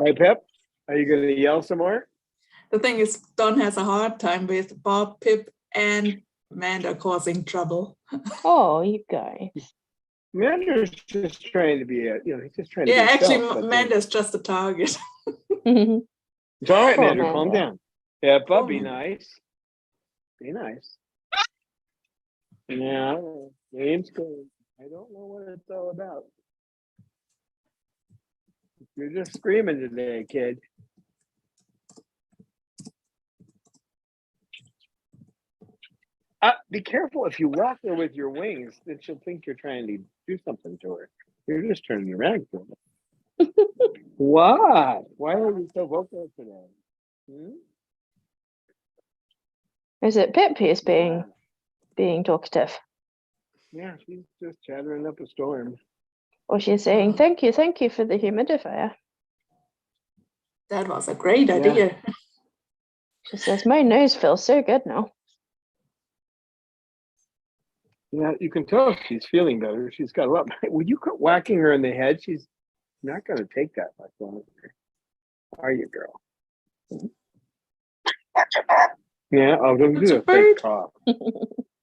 Hey, Pip, are you going to yell some more? The thing is, Don has a hard time with Bob, Pip, and Amanda causing trouble. Oh, you guys. Amanda's just trying to be he's just trying to be Yeah, actually, himself, but Amanda's just a target. it's all right, Poor Amanda, calm Amanda. down. Pippa, Poor be Amanda. nice. Be nice. Yeah, game's going. I don't know what it's all about. You're just screaming today, kid. Be careful if you rock her with your wings, then she'll think you're trying to do something to her. You're just turning around for her. Why? Why are you so vocal today? Is it Pip who's being talkative? Yeah, she's just chattering up a storm. Or she's saying, thank you for the humidifier. That was a great idea. She says, my nose feels so good now. Yeah, you can tell she's feeling better. She's got a lot. When you quit whacking her in the head, she's not going to take that much longer. Are you, girl? Yeah, oh, don't do a fake cough.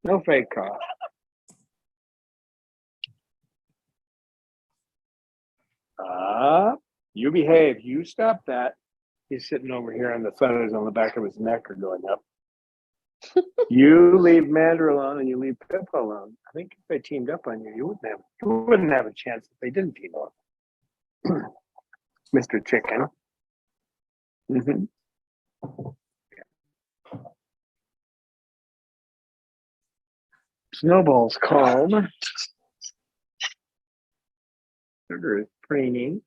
No fake cough. You behave. You stop that. He's sitting over here and the feathers on the back of his neck are going up. You leave Mander alone and you leave Pippa alone. I think if they teamed up on you, you wouldn't have a chance if they didn't team up. Mr. Chicken. Snowball's calm. Sugar is preening.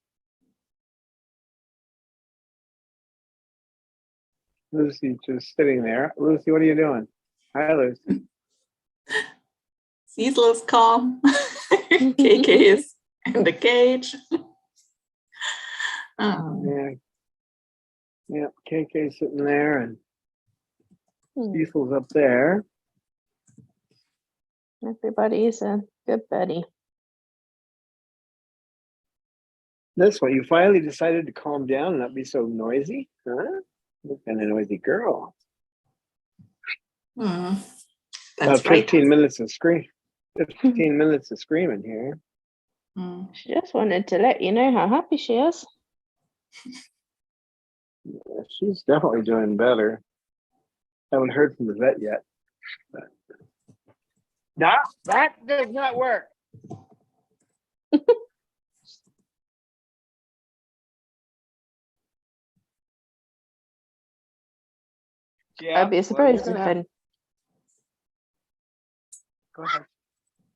Lucy's just sitting there. Lucy, what are you doing? Hi, Lucy. Cecil's calm. KK is in the cage. Yeah, KK's sitting there and Cecil's up there. Everybody's a good buddy. That's why you finally decided to calm down and not be so noisy, huh? What kind of noisy girl? That's About 15 right. minutes of scream. 15 minutes of screaming here. She just wanted to let you know how happy she is. Yeah, she's definitely doing better. Haven't heard from the vet yet. But... No, that does not work. Yeah, I'd be surprised if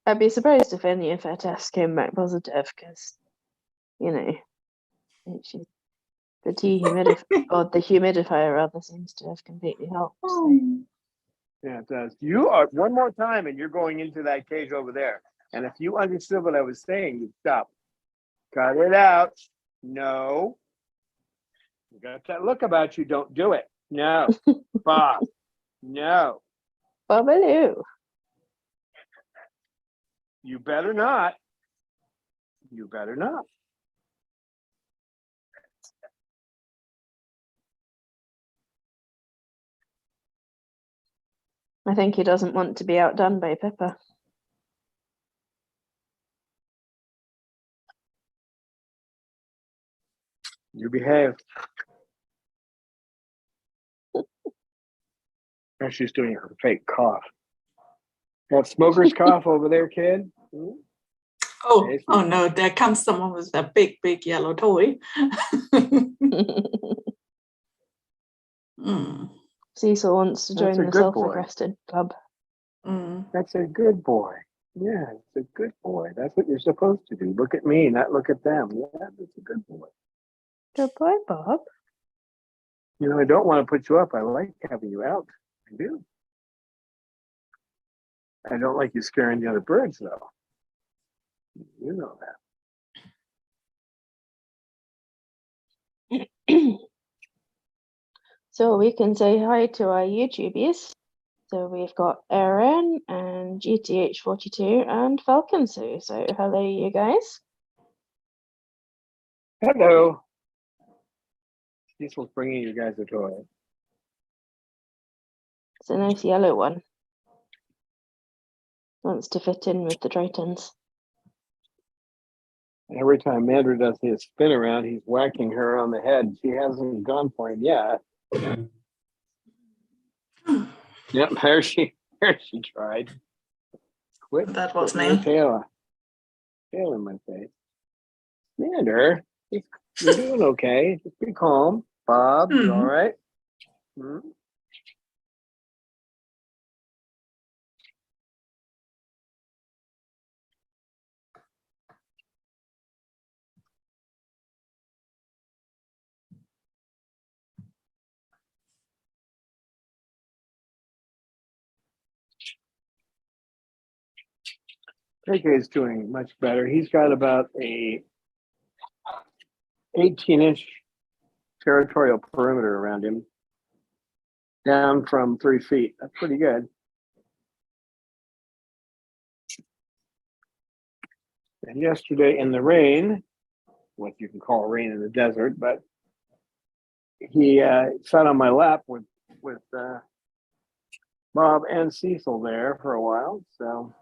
I'd be surprised if any of her tests came back positive, because the humidifier rather seems to have completely helped. So. Yeah, it does. You are one more time, and you're going into that cage over there. And if you understood what I was saying, you'd stop. Cut it out. No. You got that look about you. Don't do it. No. Bob. No. Babaloo. You better not. You better not. I think he doesn't want to be outdone by Pippa. You behave. Now she's doing her fake cough. That smoker's cough over there, kid. Oh no, there comes someone with a big yellow toy. Cecil wants to join the self-requested club. That's a good boy. Yeah, it's a good boy. That's what you're supposed to do. Look at me, not look at them. Yeah, that's a good boy. Good boy, Bob. I don't want to put you up. I like having you out. I do. I don't like you scaring the other birds, though. You know that. So we can say hi to our YouTubies. So we've got Erin and GTH42 and Falcon Sue. So hello, you guys. Hello. Cecil's bringing you guys a toy. It's a nice yellow one. Wants to fit in with the Tritons. Every time Andrew does his spin around, he's whacking her on the head. She hasn't gone for him yet. Yep, there she tried. Quit. That was putting her me. tail in my face. Andrew, you're doing okay. Just be calm. Bob, you all right? Hmm? KK is doing much better. He's got about a 18-inch territorial perimeter around him, down from 3 feet. That's pretty good. And yesterday in the rain, what you can call rain in the desert, but he sat on my lap with Bob and Cecil there for a while. So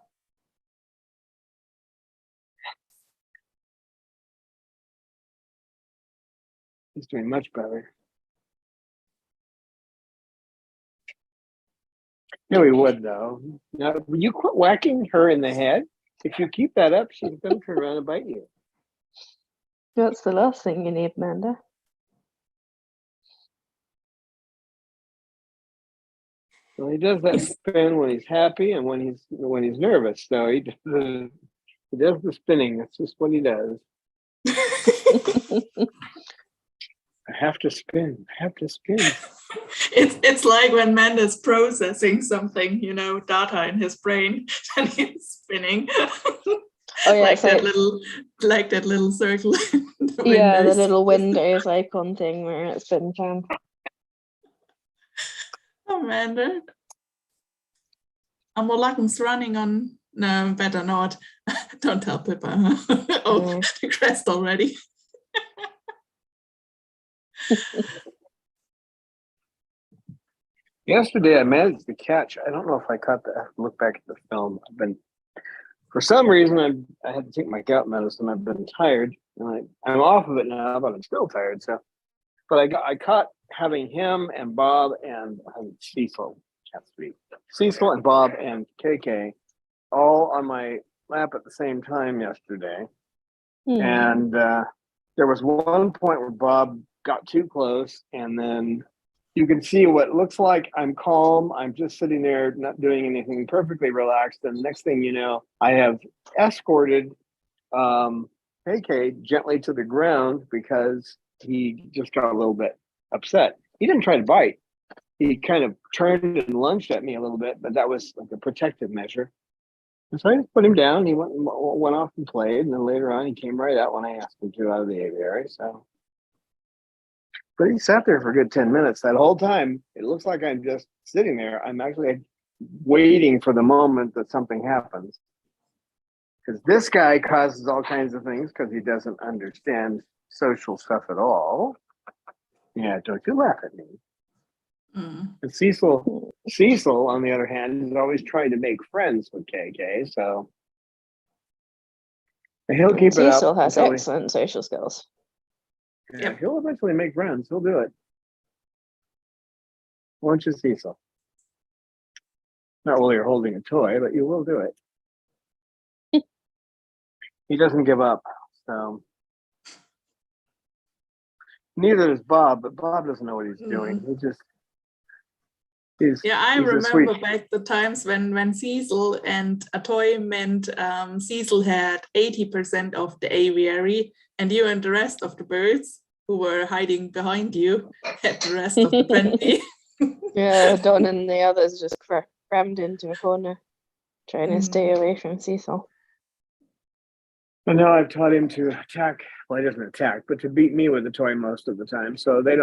he's doing much better. No, he would though. Now, will you quit whacking her in the head? If you keep that up, she's going to turn around and bite you. That's the last thing you need, Amanda. Well, he does that spin when he's happy and when he's nervous. So he does the spinning. That's just what he does. I have to spin. I have to spin. It's like when man is processing something, data in his brain, and he's spinning. Oh yeah, like that little circle. The yeah, the windows. little Windows icon thing where it spins around. Amanda. Amolak's running on. No, better not. Don't tell Pippa. Oh, the crest already. Yesterday, I managed to catch. I don't know if I caught the. Look back at the film. For some reason, I had to take my gout medicine. I've been tired, and I'm off of it now, but I'm still tired. So, but I caught having him and Bob and Cecil. Can't speak. Cecil and Bob and KK all on my lap at the same time yesterday, and there was one point where Bob got too close, and then you can see what looks like I'm calm. I'm just sitting there, not doing anything, perfectly relaxed. And next thing you know, I have escorted KK gently to the ground because he just got a little bit upset. He didn't try to bite. He kind of turned and lunged at me a little bit, but that was like a protective measure. And so I just put him down. He went off and played. And then later on, he came right out when I asked him to out of the aviary. So. But he sat there for a good 10 minutes. That whole time, it looks like I'm just sitting there. I'm actually waiting for the moment that something happens. Because this guy causes all kinds of things because he doesn't understand social stuff at all. Yeah, don't you laugh at me. And Cecil, on the other hand, is always trying to make friends with KK. So he'll keep it up. Cecil has until excellent social skills. Yeah, he'll eventually make friends. He'll do it. Won't you, Cecil? Not while you're holding a toy, but you will do it. He doesn't give up. So neither does Bob, but Bob doesn't know what he's doing. I he's remember back the times when Cecil and a toy meant Cecil had 80% of the aviary, and you and the rest of the birds who were hiding behind you had the rest of the 20. Yeah, Don and the others just crammed into a corner, trying to stay away from Cecil. But now I've taught him to attack. Well, he doesn't attack, but to beat me with the toy most of the time. So they're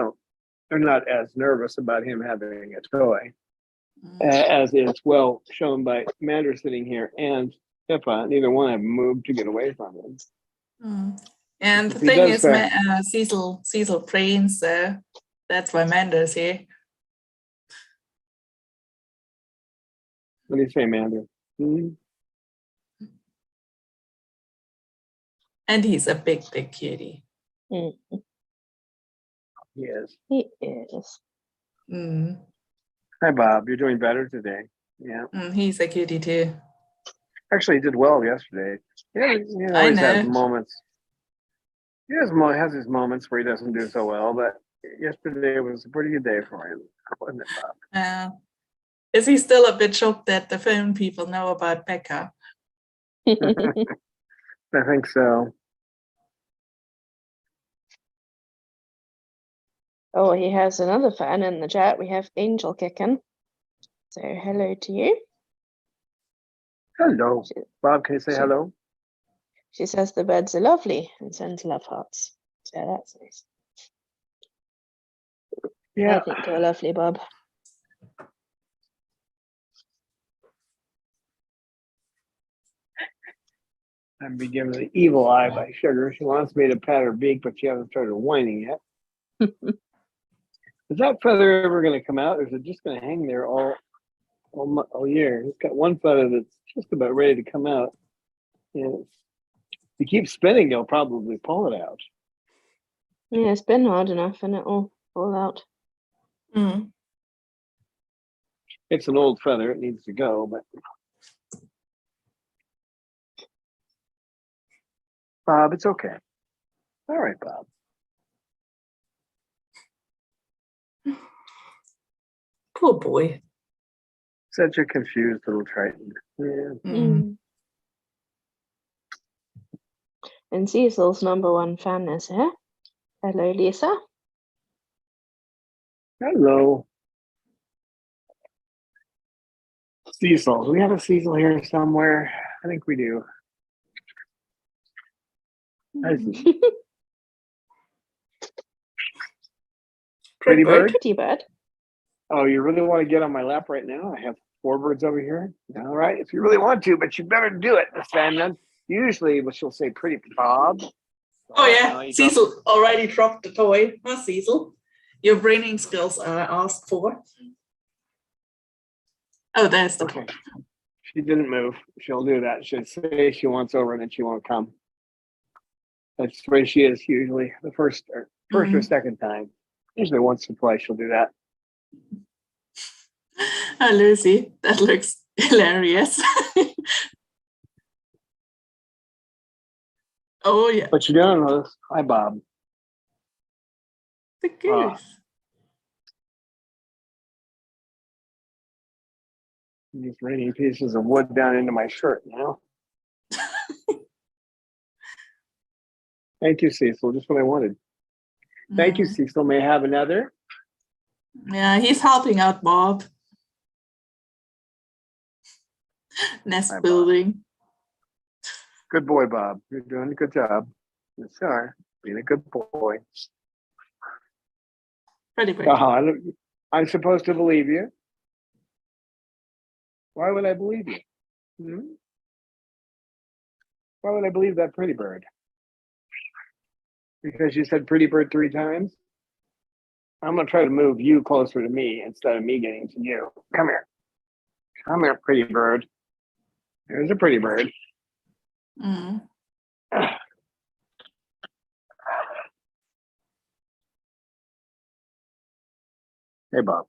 not as nervous about him having a toy, as is well shown by Commander sitting here and Pippa. Neither one have moved to get away from him. And the thing is, Cecil trains That's why Manda's here. What do you say, Amanda? Hmm? And he's a big, big cutie. Mm, Yes. he is. Mm. Hi, Bob. You're doing better today. Yeah. He's a cutie too. Actually, he did well yesterday. Yeah, he I always has know. moments. Has his moments where he doesn't do so well, but yesterday was a pretty good day for him, wasn't it, Bob? Is he still a bit shocked that the phone people know about Becca? I think so. Oh, he has another fan in the chat. We have Angel kicking. So hello to you. Hello. She, Bob, can you say she- hello? she says the birds are lovely and sends love hearts. So that's nice. Yeah. I think you're lovely, Bob. I'm being given the evil eye by Sugar. She wants me to pat her beak, but she hasn't started whining yet. Is that feather ever going to come out, or is it just going to hang there all year? It's got one feather that's just about ready to come out. And if you keep spinning, you'll probably pull it out. Yeah, it's been hard enough and it'll fall out. Mm. It's an old feather; it needs to go. But Bob, it's okay. All right, Bob. Poor boy. Such a confused little Triton. Yeah. Mm. And Cecil's #1 fan is here. Hello, Lisa. Hello. Cecil. Do we have a Cecil here somewhere? I think we do. Hi, Cecil. Pretty bird? Pretty bird. Oh, you really want to get on my lap right now? I have 4 birds over here. All right, if you really want to, but you better do it this time then. Usually, what she'll say, pretty Bob. Oh yeah, No, you Cecil already dropped the toy. Huh, Cecil? Your breeding skills are asked for. Oh, there's the Okay. toy. She didn't move. She'll do that. She'll say she wants over and then she won't come. That's the way she is usually. The first or second time. Usually once or twice she'll do that. Oh, Lucy, that looks hilarious. Oh yeah, What you doing, Liz? Hi, Bob. the goose. These raining pieces of wood down into my shirt now. Thank you, Cecil. Just what I wanted. Thank you, Cecil. May I have another? Yeah, he's helping out Bob. Nest Hi, Bob. building. Good boy, Bob. You're doing a good job. Yes, you are. Being a good boy. Pretty good. I'm supposed to believe you. Why would I believe you? Hmm? Why would I believe that pretty bird? Because you said pretty bird 3 times? I'm going to try to move you closer to me instead of me getting to you. Come here. Come here, pretty bird. There's a pretty bird. Mm. Hey, Bob.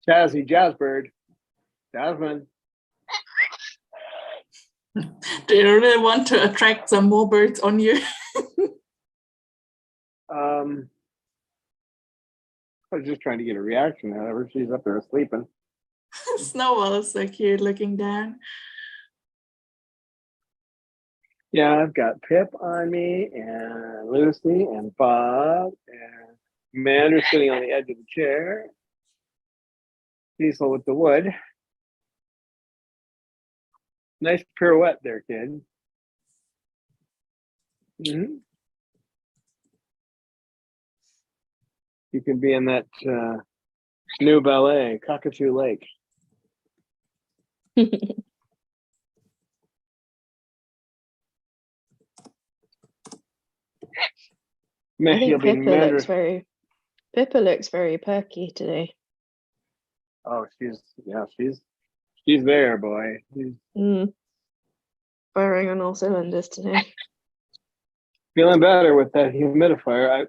Jazzy, Jazzbird. Jasmine. Do you really want to attract some more birds on you? I was just trying to get a reaction out of her. She's up there sleeping. Snowball is so cute looking down. Yeah, I've got Pip on me and Lucy and Bob and Amanda sitting on the edge of the chair. Cecil with the wood. Nice pirouette there, kid. Mm-hmm. You can be in that new ballet, Cockatoo Lake. I think Maybe Pippa looks very perky today. Oh, she's there, boy. Firing on all cylinders today. Feeling better with that humidifier.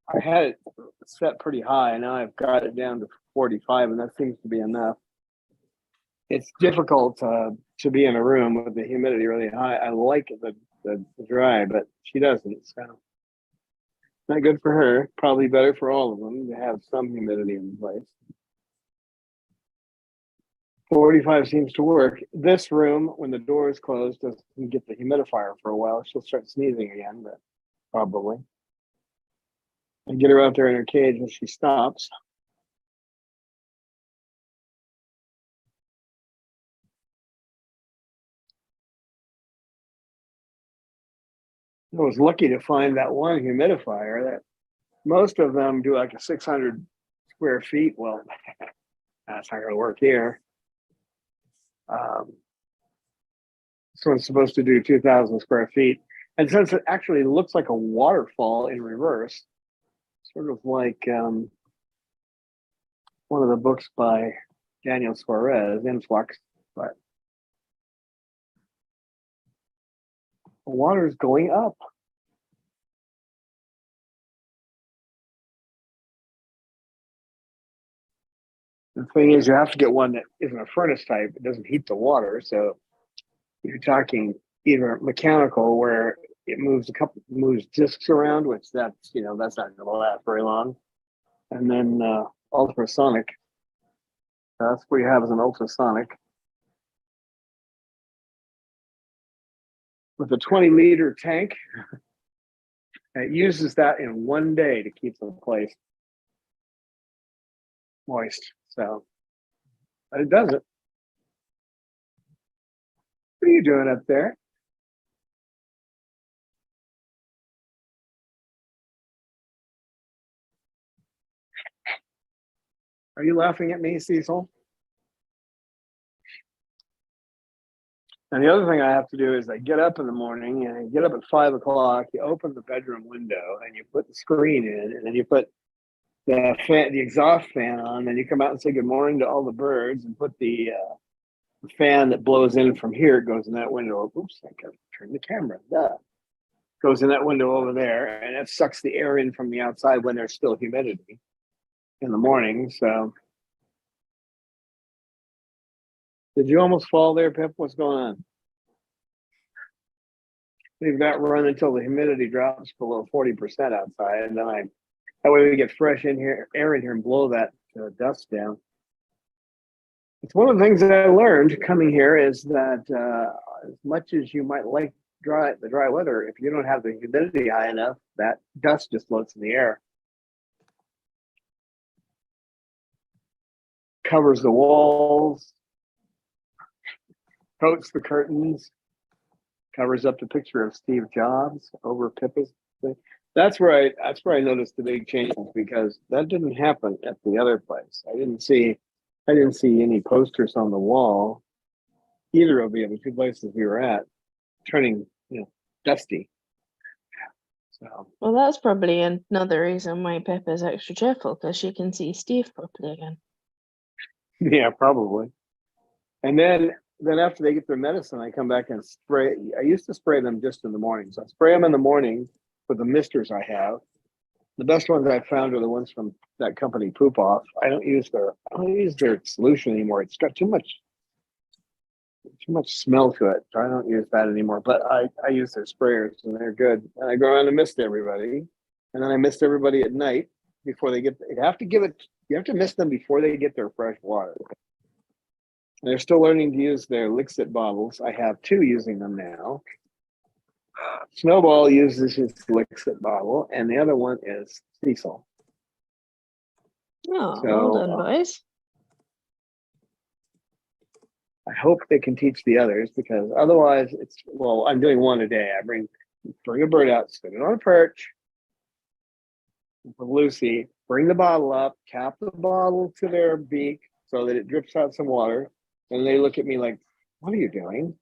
I had it set pretty high, and now I've got it down to 45, and that seems to be enough. It's difficult to be in a room with the humidity really high. I like the dry, but she doesn't. So not good for her. Probably better for all of them to have some humidity in place. 45 seems to work. This room, when the door is closed, doesn't get the humidifier for a while. She'll start sneezing again, but probably. And get her out there in her cage and she stops. I was lucky to find that one humidifier. That most of them do like a 600 square feet. Well, that's not going to work here. This one's supposed to do 2,000 square feet. And since it actually looks like a waterfall in reverse, sort of like one of the books by Daniel Suarez, Influx, but the water is going up. The thing is, you have to get one that isn't a furnace type. It doesn't heat the water. So you're talking either mechanical, where it moves discs around, which that's not going to last very long, and then ultrasonic. That's what you have as an ultrasonic with a 20-liter tank. It uses that in one day to keep the place moist. So, but it does it. What are you doing up there? Are you laughing at me, Cecil? And the other thing I have to do is I get up in the morning and I get up at 5 o'clock. You open the bedroom window and you put the screen in, and then you put the exhaust fan on. Then you come out and say good morning to all the birds, and put the fan that blows in from here. It goes in that window. Oops, I gotta turn the camera. Duh. Goes in that window over there, and it sucks the air in from the outside when there's still humidity in the morning. So, did you almost fall there, Pip? What's going on? Leave that run until the humidity drops below 40% outside, and then that way we get fresh air in here and blow that dust down. It's one of the things that I learned coming here is that as much as you might like the dry weather, if you don't have the humidity high enough, that dust just floats in the air. Covers the walls, coats the curtains, covers up the picture of Steve Jobs over Pippa's thing. That's where I noticed the big changes, because that didn't happen at the other place. I didn't see any posters on the wall, either of the other two places we were at, turning dusty. So, well, that's probably another reason why Pippa's extra cheerful, because she can see Steve properly again. yeah, probably. And then after they get their medicine, I come back and spray. I used to spray them just in the morning. So I spray them in the morning with the misters I have. The best ones I found are the ones from that company, Poop Off. I don't use their solution anymore. It's got too much smell to it, so I don't use that anymore. But I use their sprayers, and they're good. And I go around and mist everybody, and then I mist everybody at night before they get. You have to mist them before they get their fresh water. And they're still learning to use their Lixit bottles. I have 2 using them now. Snowball uses his Lixit bottle, and the other one is Cecil. Oh, well done, boys. I hope they can teach the others, because otherwise I'm doing one a day. I bring a bird out, sit it on a perch with Lucy, bring the bottle up, cap the bottle to their beak so that it drips out some water. And they look at me like, what are you doing?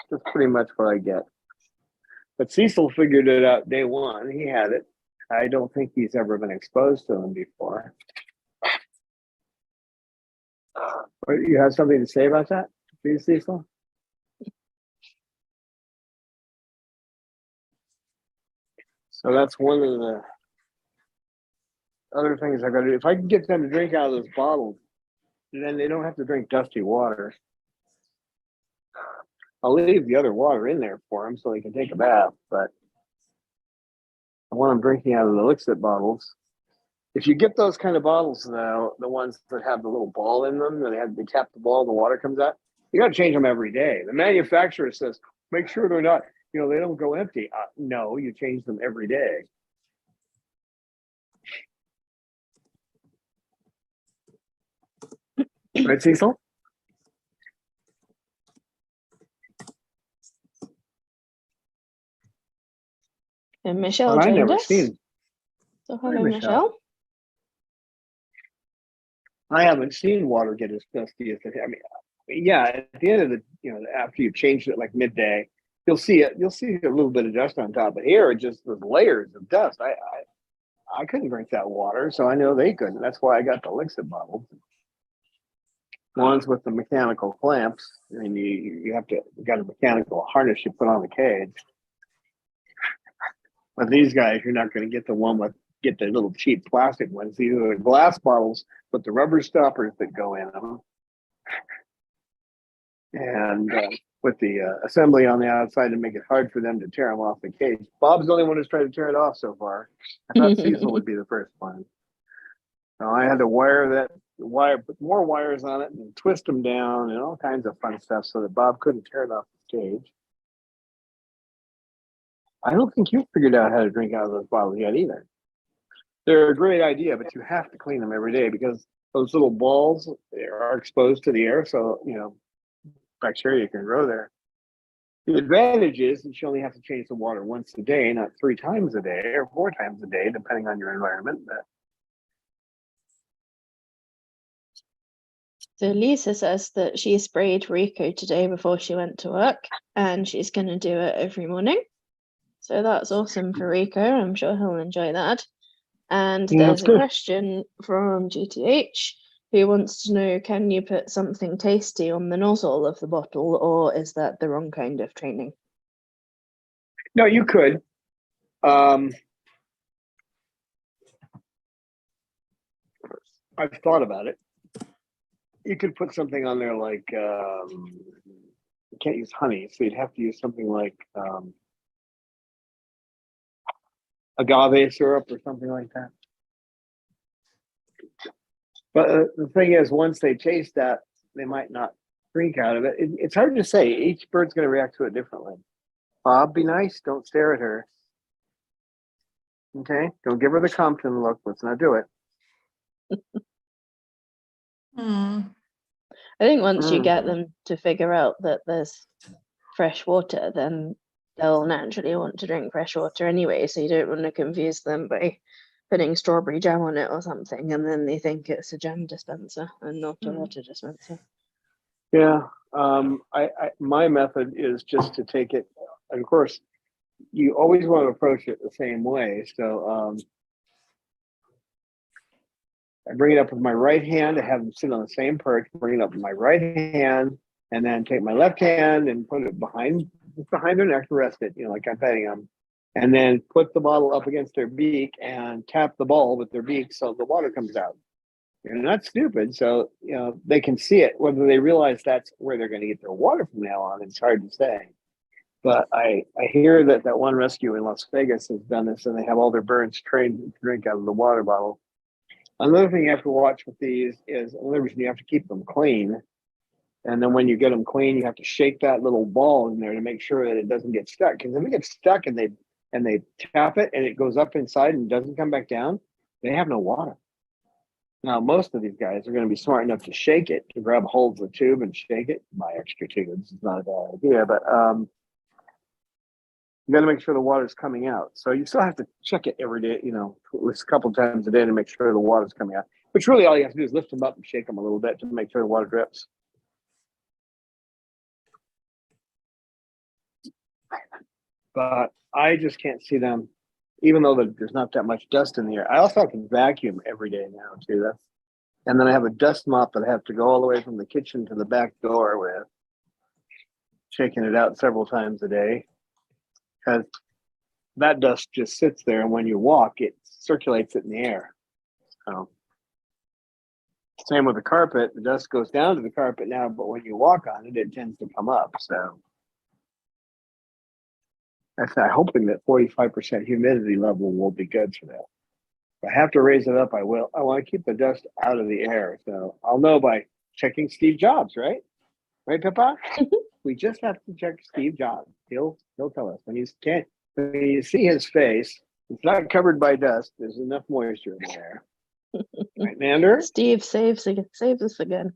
That's pretty much what I get. But Cecil figured it out day one. He had it. I don't think he's ever been exposed to them before. You have something to say about that, please, Cecil? So that's one of the other things I got to do. If I can get them to drink out of those bottles, then they don't have to drink dusty water. I'll leave the other water in there for them so they can take a bath, but I want them drinking out of the Lixit bottles. If you get those kind of bottles, though, the ones that have the little ball in them, that they tap the ball, the water comes out, you got to change them every day. The manufacturer says, make sure they're not, they don't go empty. No, you change them every day. Right, Cecil? And Michelle Well, I joined never us. seen. So Hi, hello, Michelle. Michelle. I haven't seen water get as dusty as it. I mean, yeah, at the end of the, after you've changed it like midday, you'll see it. You'll see a little bit of dust on top, but here it just was layers of dust. I couldn't drink that water, so I know they couldn't. That's why I got the Lixit bottles. Ones with the mechanical clamps. I mean, you got a mechanical harness you put on the cage. But these guys, you're not going to get the little cheap plastic ones. These are the glass bottles with the rubber stoppers that go in them, and with the assembly on the outside to make it hard for them to tear them off the cage. Bob's the only one who's tried to tear it off so far. I thought Cecil would be the first one. So I had to put more wires on it and twist them down and all kinds of fun stuff so that Bob couldn't tear it off the cage. I don't think you figured out how to drink out of those bottles yet either. They're a great idea, but you have to clean them every day because those little balls are exposed to the air, so bacteria can grow there. The advantage is that you only have to change the water once a day, not 3 times a day or 4 times a day, depending on your environment. So Lisa says that she sprayed Rico today before she went to work, and she's going to do it every morning. So that's awesome for Rico. I'm sure he'll enjoy that. And there's a question from GTH who wants to know, can you put something tasty on the nozzle of the bottle, or is that the wrong kind of training? No, you could. I've thought about it. You could put something on there like, you can't use honey, so you'd have to use something like agave syrup or something like that. But the thing is, once they taste that, they might not drink out of it. It's hard to say. Each bird's going to react to it differently. Bob, be nice. Don't stare at her. Okay? Don't give her the Compton look. Let's not do it. I think once you get them to figure out that there's fresh water, then they'll naturally want to drink fresh water anyway. So you don't want to confuse them by putting strawberry jam on it or something, and then they think it's a jam dispenser and not a water dispenser. Yeah. My method is just to take it. Of course, you always want to approach it the same way. So I bring it up with my right hand. I have them sit on the same perch. Bring it up with my right hand, and then take my left hand and put it behind their neck to rest it. Like I'm petting them, and then put the bottle up against their beak and tap the ball with their beak so the water comes out. They're not stupid, so they can see it. Whether they realize that's where they're going to get their water from now on, it's hard to say. But I hear that one rescue in Las Vegas has done this, and they have all their birds trained to drink out of the water bottle. Another thing you have to watch with these is another reason you have to keep them clean. And then when you get them clean, you have to shake that little ball in there to make sure that it doesn't get stuck. Because if it gets stuck and they tap it and it goes up inside and doesn't come back down, they have no water. Now, most of these guys are going to be smart enough to shake it, to grab hold of the tube and shake it. Buy extra tubes. It's not a bad idea, but you got to make sure the water's coming out. So you still have to check it every day, at least a couple times a day to make sure the water's coming out. Which really all you have to do is lift them up and shake them a little bit to make sure the water drips. but I just can't see them, even though there's not that much dust in the air. I also have to vacuum every day now too. And then I have a dust mop that I have to go all the way from the kitchen to the back door with, shaking it out several times a day, because that dust just sits there, and when you walk, it circulates it in the air. So, same with the carpet. The dust goes down to the carpet now, but when you walk on it, it tends to come up. So, I'm hoping that 45% humidity level will be good for that. If I have to raise it up, I will. I want to keep the dust out of the air. So I'll know by checking Steve Jobs, right? Right, Pippa? We just have to check Steve Jobs. He'll tell us when you see his face, it's not covered by dust. There's enough moisture in the air. Right, Mander? Steve saves us again.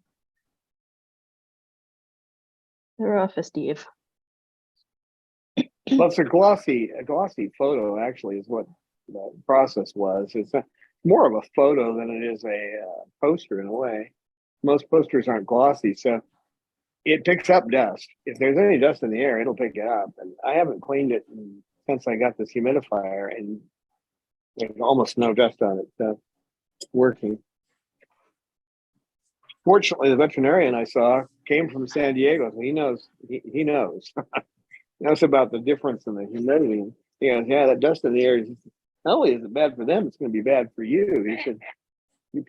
They're off for Steve. Well, it's a glossy photo, actually, is what the process was. It's more of a photo than it is a poster in a way. Most posters aren't glossy, so it picks up dust. If there's any dust in the air, it'll pick it up. And I haven't cleaned it since I got this humidifier, and there's almost no dust on it. So it's working. Fortunately, the veterinarian I saw came from San Diego, so he knows. He knows. He knows about the difference in the humidity. He goes, yeah, that dust in the air is not only is it bad for them, it's going to be bad for you. He said, you're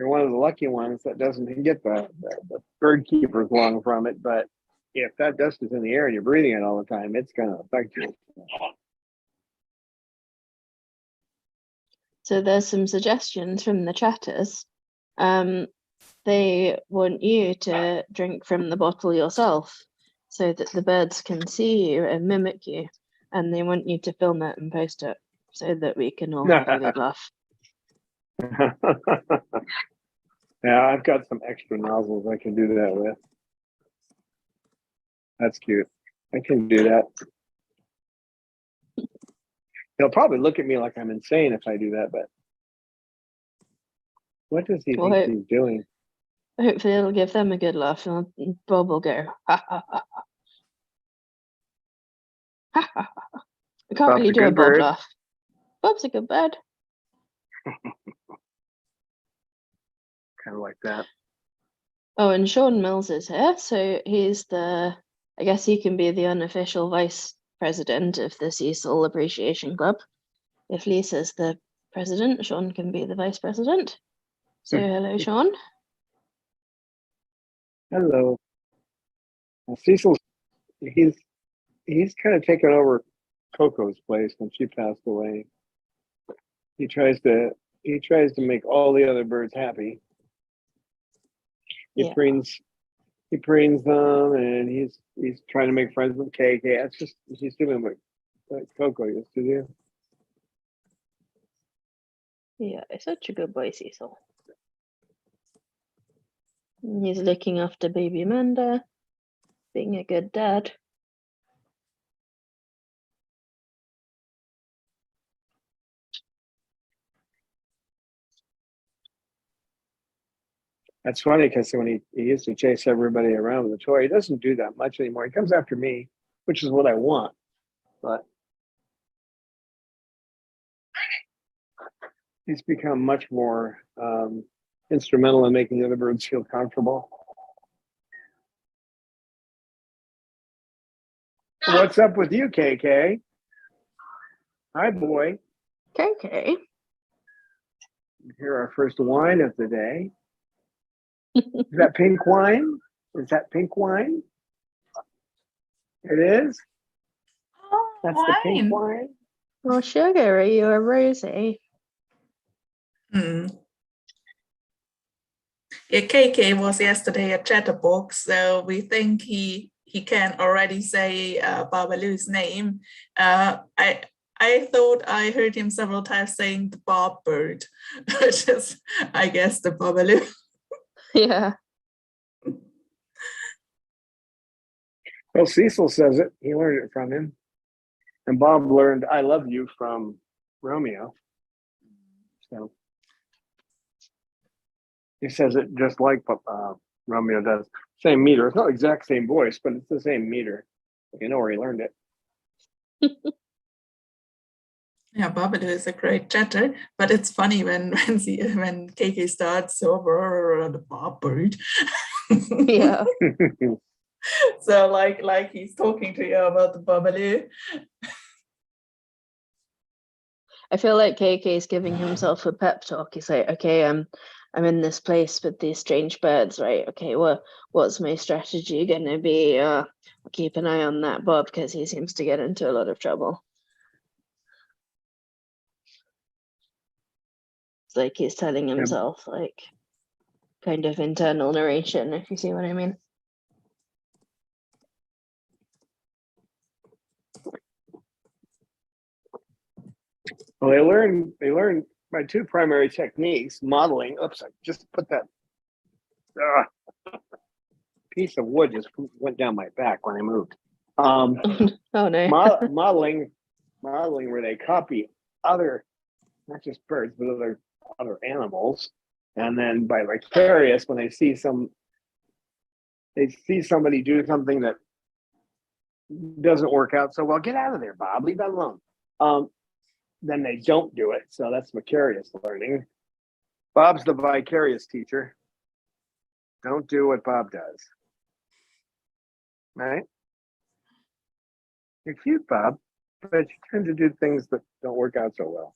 one of the lucky ones that doesn't get the bird keeper's lung from it. But if that dust is in the air and you're breathing it all the time, it's going to affect you. So there's some suggestions from the chatters. They want you to drink from the bottle yourself so that the birds can see you and mimic you. And they want you to film it and post it so that we can all have a good laugh. Yeah, I've got some extra nozzles I can do that with. That's cute. I can do that. He'll probably look at me like I'm insane if I do that, but what does he think he's doing? Hopefully it'll give them a good laugh and Bob will go, ha ha ha. Ha ha ha. I can't really do a Bob laugh. Bob's a good bird. Kind of like that. Oh, and Sean Mills is here, so I guess he can be the unofficial vice president of the Cecil Appreciation Club. If Lisa's the president, Sean can be the vice president. So hello, Sean. Hello. Cecil, he's kind of taken over Coco's place when she passed away. He tries to make all the other birds happy. He preens them, and he's trying to make friends with KK. That's just he's doing what Coco used to do. Yeah, it's such a good boy, Cecil. He's looking after baby Amanda, being a good dad. That's funny because when he used to chase everybody around with a toy, he doesn't do that much anymore. He comes after me, which is what I want, but he's become much more instrumental in making the other birds feel comfortable. What's up with you, KK? Hi, boy. KK. Here, our first wine of the day. Is that pink wine? Is that pink wine? It is? Oh, That's wine. the pink wine? Well, sugar, are you a rosé? Yeah, KK was yesterday at Chatterbox, so we think he can already say Babaloo's name. I thought I heard him several times saying the Bob bird, which is, I guess, the Babaloo. Yeah. Well, Cecil says it. He learned it from him. And Bob learned I love you from Romeo. So he says it just like Romeo does. Same meter. It's not exact same voice, but it's the same meter. You know where he learned it. Yeah, Babalu is a great chatter, but it's funny when KK starts so the Bob bird. Yeah. So like he's talking to you about the Babalu. I feel like KK is giving himself a pep talk. He's like, okay, I'm in this place with these strange birds, right? Okay, what's my strategy gonna be? I'll keep an eye on that Bob because he seems to get into a lot of trouble. It's like he's telling himself, like, kind of internal narration, if you see what I mean. Well, they learn my two primary techniques: modeling. Oops, I just put that piece of wood just went down my back when I moved. Oh no. Modeling where they copy other, not just birds, but other animals, and then by vicarious, when they see somebody do something that doesn't work out so well, get out of there, Bob. Leave that alone. Then they don't do it. So that's vicarious learning. Bob's the vicarious teacher. Don't do what Bob does. Right? You're cute, Bob, but you tend to do things that don't work out so well.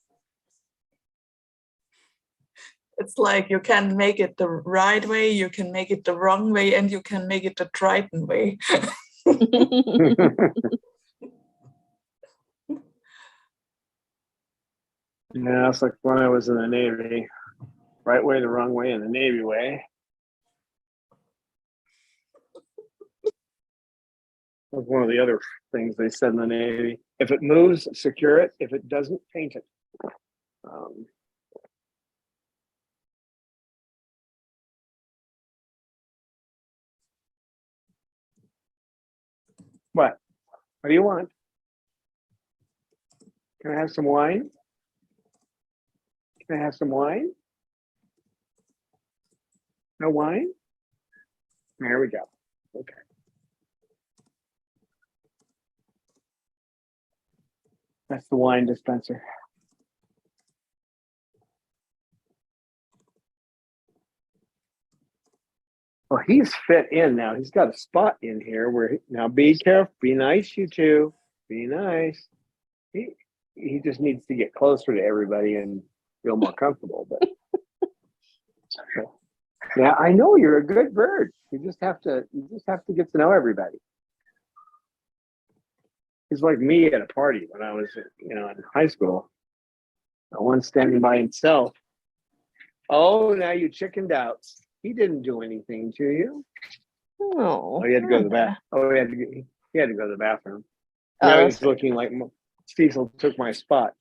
It's like you can make it the right way, you can make it the wrong way, and you can make it the Triton way. Yeah, it's like when I was in the Navy. Right way, the wrong way, and the Navy way. That's one of the other things they said in the Navy. If it moves, secure it. If it doesn't, paint it. What? What do you want? Can I have some wine? Can I have some wine? No wine? There we go. Okay. That's the wine dispenser. Well, he's fit in now. He's got a spot in here where now be careful, be nice, you two. Be nice. He just needs to get closer to everybody and feel more comfortable. But yeah, I know you're a good bird. You just have to get to know everybody. He's like me at a party when I was, in high school. One standing by himself. Oh, now you chickened out. He didn't do anything to you. Oh, he had to go to the bathroom. Oh, he had to go to the bathroom. Oh, Now that's he's looking like Cecil took my spot.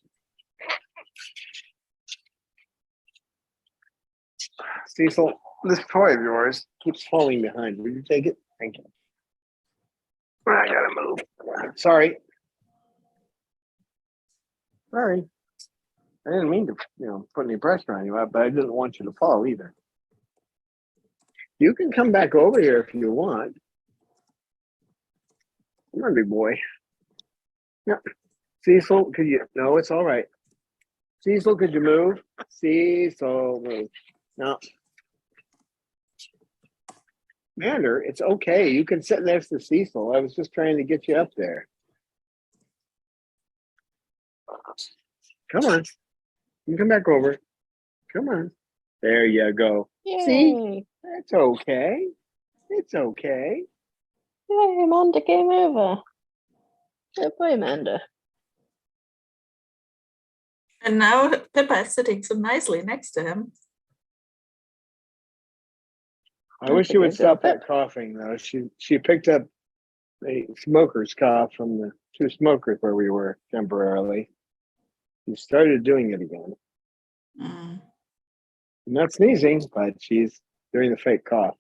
Cecil, this toy of yours keeps falling behind. Will you take it? Thank you. I gotta move. Sorry. Sorry. I didn't mean to, put any pressure on you, but I didn't want you to fall either. You can come back over here if you want. Come on, big boy. Yeah. Cecil, could you? No, it's all right. Cecil, could you move? Cecil, move. No. Mander, it's okay. You can sit next to Cecil. I was just trying to get you up there. Come on. You come back over. Come on. There you go. Yay. See? That's okay. It's okay. Yay, Amanda came over. Good boy, Amanda. And now Pippa is sitting so nicely next to him. I wish you would stop that coughing, though. She picked up a smoker's cough from the two smokers where we were temporarily. She started doing it again. Mm. Not sneezing, but she's doing the fake cough.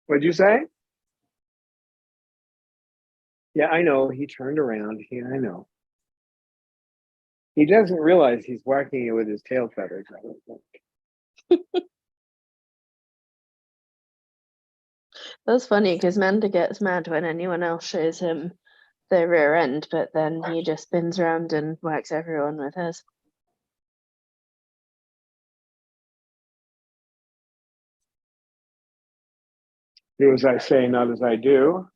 What'd you say? Yeah, I know. He turned around. Yeah, I know. He doesn't realize he's whacking you with his tail feathers, I don't think. That's funny because Manda gets mad when anyone else shows him their rear end, but then he just spins around and whacks everyone with his. Do as I say, not as I do.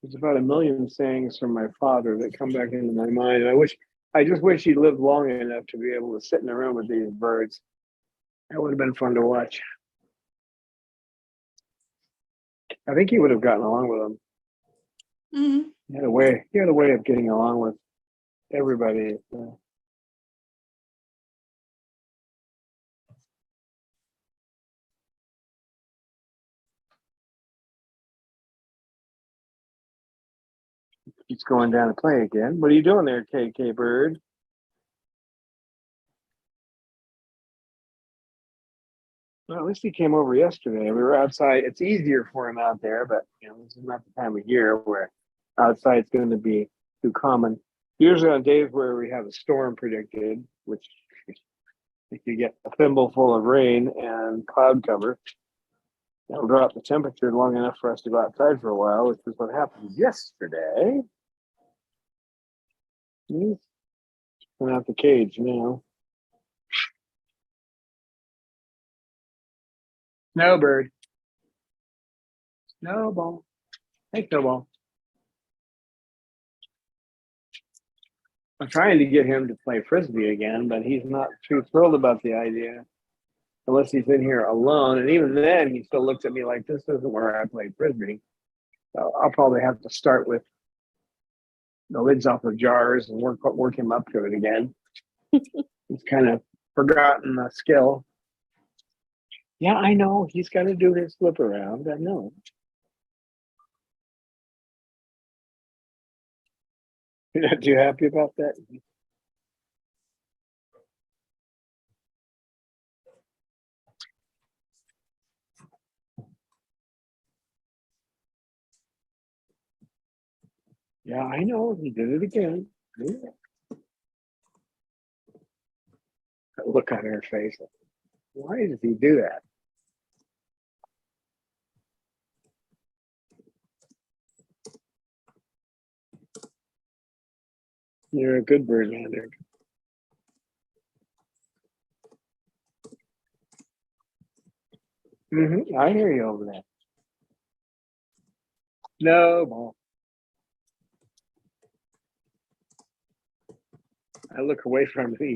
There's about a million sayings from my father that come back into my mind. And I just wish he lived long enough to be able to sit in a room with these birds. That would have been fun to watch. I think he would have gotten along with them. Mhm. He had a way of getting along with everybody. He's going down to play again. What are you doing there, KK Bird? Well, at least he came over yesterday. We were outside. It's easier for him out there, but this is not the time of year where outside it's going to be too common. Usually on days where we have a storm predicted, which if you get a thimble full of rain and cloud cover, that'll drop the temperature long enough for us to go outside for a while, which is what happened yesterday. He's coming out the cage now. Snowbird. Snowball. Hey, Snowball. I'm trying to get him to play frisbee again, but he's not too thrilled about the idea unless he's in here alone. And even then, he still looks at me like this isn't where I play frisbee. So I'll probably have to start with the lids off of jars and work him up to it again. He's kind of forgotten the skill. Yeah, I know. He's got to do his flip around. I know. You're not too happy about that? Yeah, I know. He did it again. Yeah. That look on her face. Why does he do that? You're a good bird, Lander. I hear you over there. No ball. I look away from him. He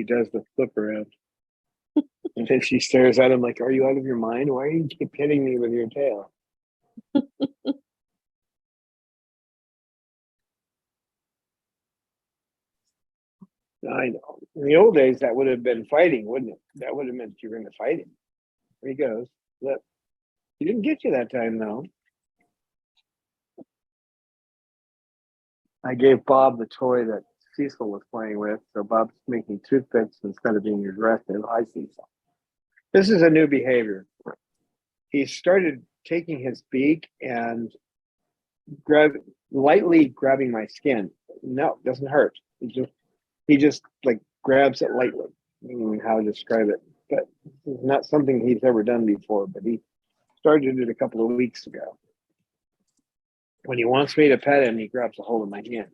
does the flip around, and then she stares at him like, "Are you out of your mind? Why are you keep hitting me with your tail?" I know. In the old days, that would have been fighting, wouldn't it? That would have meant you were going to fight him. There he goes. Look, he didn't get you that time, though. I gave Bob the toy that Cecil was playing with, so Bob's making toothpicks instead of being aggressive. Hi, Cecil. This is a new behavior. He started taking his beak and lightly grabbing my skin. No, it doesn't hurt. He just like grabs it lightly. I don't know how to describe it, but it's not something he's ever done before. But he started it a couple of weeks ago. When he wants me to pet him, he grabs a hold of my hand.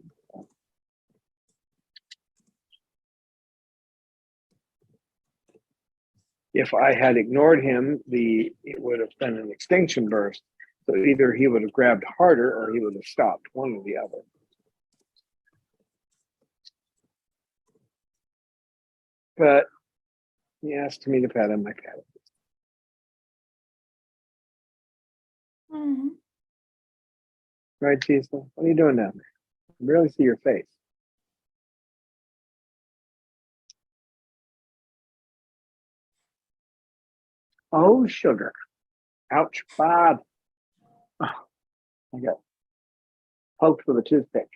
If I had ignored him, it would have been an extinction burst. So either he would have grabbed harder or he would have stopped, one or the other. But he asked me to pet him. I pet him. Mhm. Right, Cecil? What are you doing down there? I can barely see your face. Oh, sugar. Ouch, Bob. Oh, I got poked with a toothpick.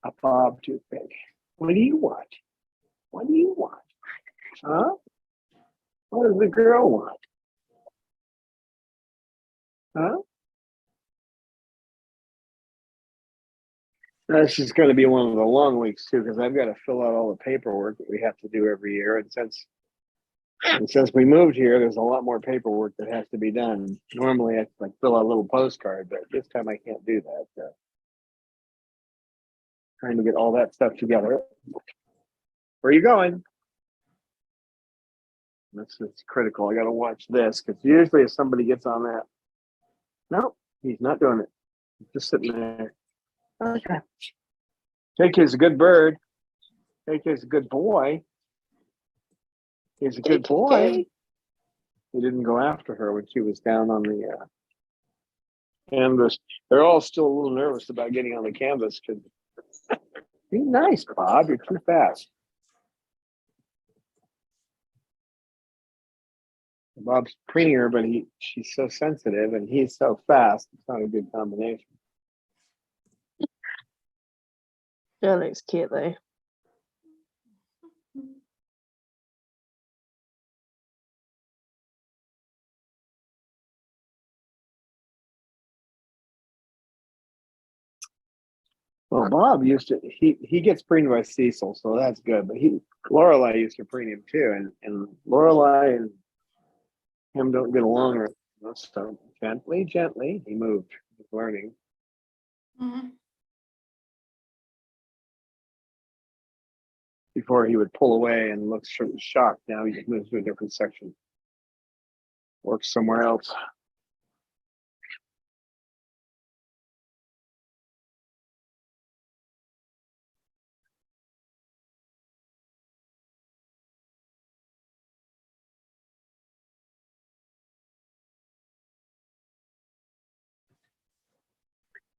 A Bob toothpick. What do you want? What do you want? Huh? What does the girl want? Huh? This is going to be one of the long weeks too, because I've got to fill out all the paperwork that we have to do every year. And since we moved here, there's a lot more paperwork that has to be done. Normally, I like fill out a little postcard, but this time I can't do that. So trying to get all that stuff together. Where are you going? This is critical. I got to watch this because usually if somebody gets on that, no, he's not doing it. He's just sitting there. Okay. JK's a good bird. JK's a good boy. He's a good boy. He didn't go after her when she was down on the canvas. They're all still a little nervous about getting on the canvas. Be nice, Bob. You're too fast. Bob's prettier, but she's so sensitive and he's so fast. It's not a good combination. That looks cute though. Well, Bob used to he gets preened by Cecil, so that's good. But Lorelei used to preen him too, and Lorelei and him don't get along right now, so gently he moved. He's learning. Mm-hmm. Before he would pull away and look shocked. Now he just moves to a different section. Works somewhere else.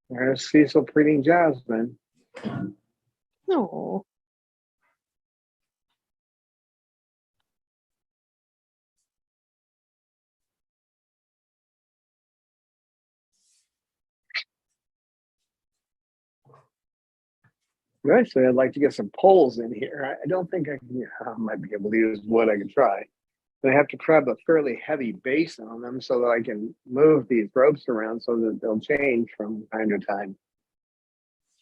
There's Cecil preening Jasmine. No. Eventually, I'd like to get some poles in here. I don't think I can. I might be able to use wood. I can try. But I have to grab a fairly heavy base on them so that I can move these ropes around so that they'll change from time to time.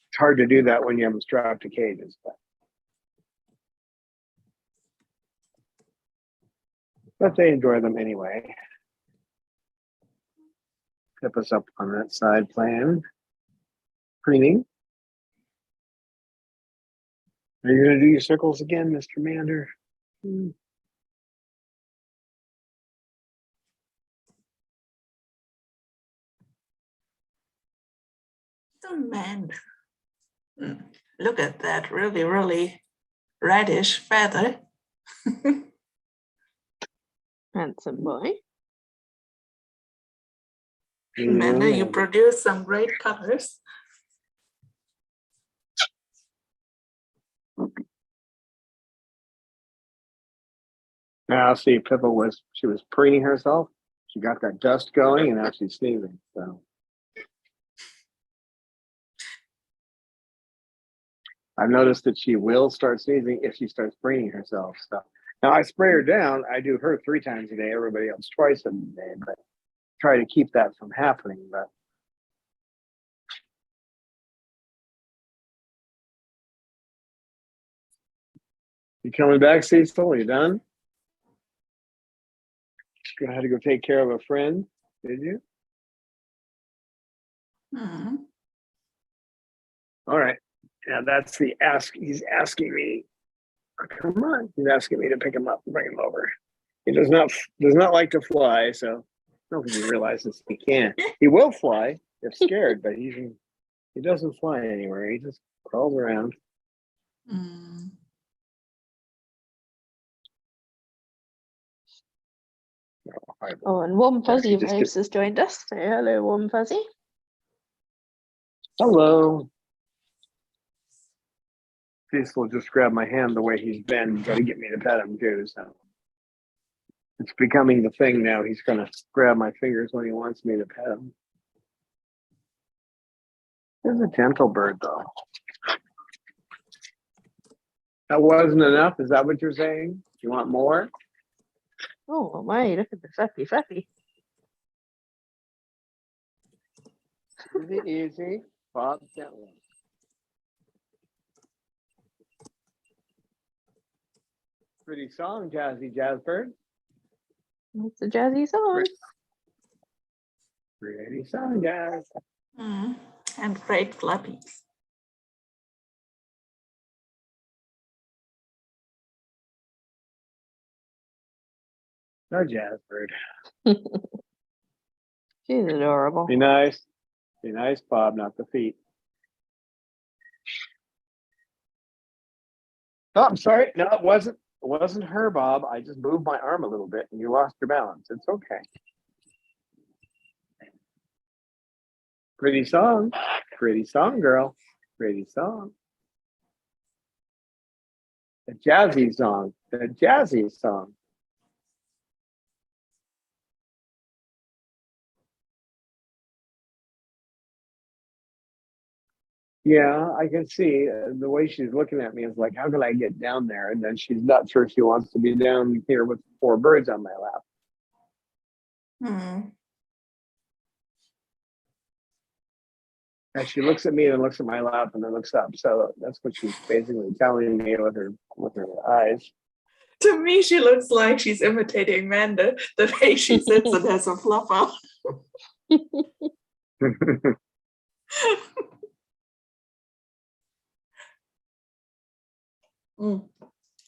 It's hard to do that when you have them strapped to cages. But they enjoy them anyway. Pippa's up on that side plan. Preening. Are you going to do your circles again, Mr. Mander? The man. Look at that really, really reddish feather. Handsome boy. Amanda, you produce some great colors. Now see, Pippa was preening herself. She got that dust going, and now she's sneezing. So I've noticed that she will start sneezing if she starts preening herself. So now I spray her down. I do her 3 times a day. Everybody else twice a day, but try to keep that from happening. But you coming back, Cecil? Are you done? You had to go take care of a friend, did you? Mm-hmm. All right. Yeah, that's the ask. He's asking me. Oh, come on. He's asking me to pick him up and bring him over. He does not like to fly, so I don't think he realizes he can't. He will fly if scared, but he doesn't fly anywhere. He just crawls around. Mm. Oh, and Warm Fuzzy Voice has joined us. Say hello, Warm Fuzzy. Hello. Cecil just grabbed my hand the way he's been, trying to get me to pet him too. So it's becoming the thing now. He's gonna grab my fingers when he wants me to pet him. He's a gentle bird, though. That wasn't enough. Is that what you're saying? You want more? Oh my, look at the fluffy. Easy, easy. Bob gently. Pretty song, Jazzy Jazzbird. It's a jazzy song. Pretty song, Jazz. And great flappies. No Jazzbird. She's adorable. Be nice. Be nice, Bob, not the feet. Oh, I'm sorry. No, it wasn't her, Bob. I just moved my arm a little bit and you lost your balance. It's okay. Pretty song. Pretty song, girl. Pretty song. The jazzy song. The jazzy song. Yeah, I can see the way she's looking at me is like, how can I get down there? And then she's not sure she wants to be down here with 4 birds on my lap. And she looks at me and looks at my lap and then looks up. So that's what she's basically telling me with her eyes. To me, she looks like she's imitating Manda, the way she sits and has a fluffer.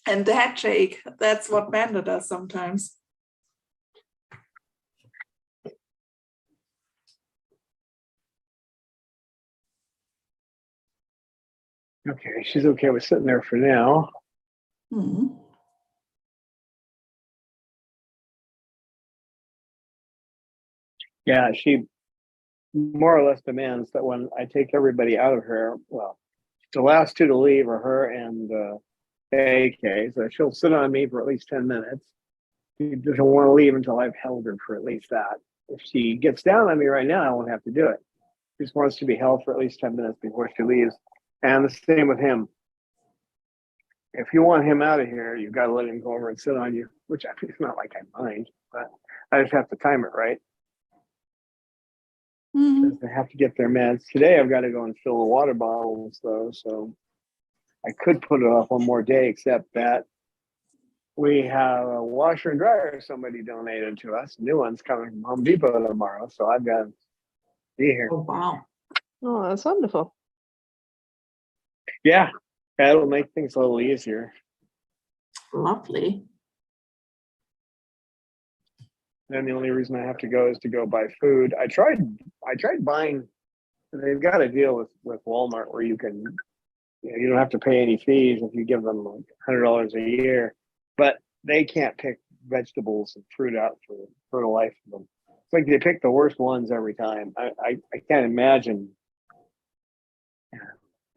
And the head shake, that's what Manda does sometimes. Okay, she's okay with sitting there for now. Yeah, she more or less demands that when I take everybody out of her, well, the last 2 to leave are her and AK, so she'll sit on me for at least 10 minutes. She doesn't want to leave until I've held her for at least that. If she gets down on me right now, I won't have to do it. She just wants to be held for at least 10 minutes before she leaves. And the same with him. If you want him out of here, you've got to let him go over and sit on you, which I mean, it's not like I mind, but I just have to time it right. Because they have to get their meds. Today I've got to go and fill the water bottles though, so I could put it off one more day, except that we have a washer and dryer somebody donated to us. New one's coming from Home Depot tomorrow, so I've got to be here. Oh, wow. Oh, that's wonderful. Yeah, that'll make things a little easier. Lovely. Then the only reason I have to go is to go buy food. I tried buying. They've got a deal with Walmart where you can, you don't have to pay any fees if you give them like $100 a year, but they can't pick vegetables and fruit out for the life of them. It's like they pick the worst ones every time. I can't imagine.